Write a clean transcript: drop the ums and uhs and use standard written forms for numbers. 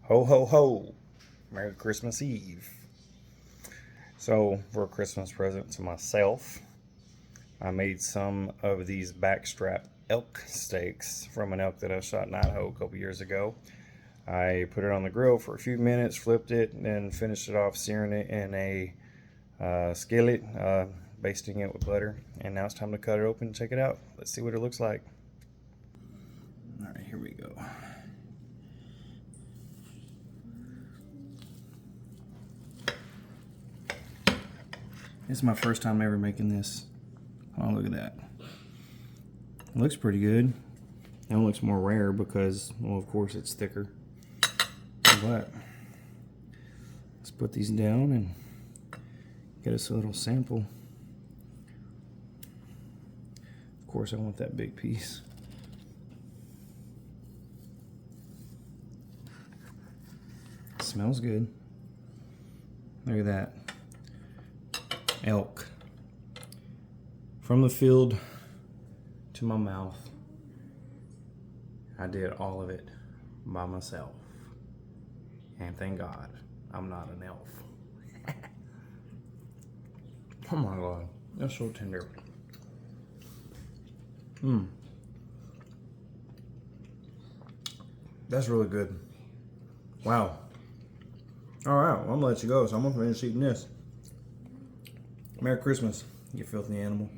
Ho, ho, ho. Merry Christmas Eve. So, for a Christmas present to myself, I made some of these backstrap elk steaks from an elk that I shot in Idaho a couple years ago. I put it on the grill for a few minutes, flipped it, and then finished it off searing it in a skillet, basting it with butter. And now it's time to cut it open and check it out. Let's see what it looks like. All right, here we go. This is my first time ever making this. Oh, look at that. It looks pretty good. It looks more rare because, well, of course it's thicker. But let's put these down and get us a little sample. Of course I want that big piece. Smells good. Look at that. Elk. From the field to my mouth. I did all of it by myself. And thank God I'm not an elf. Oh my God, that's so tender. That's really good. Wow. All right, well, I'm gonna let you go, so I'm gonna finish eating this. Merry Christmas, you filthy animal.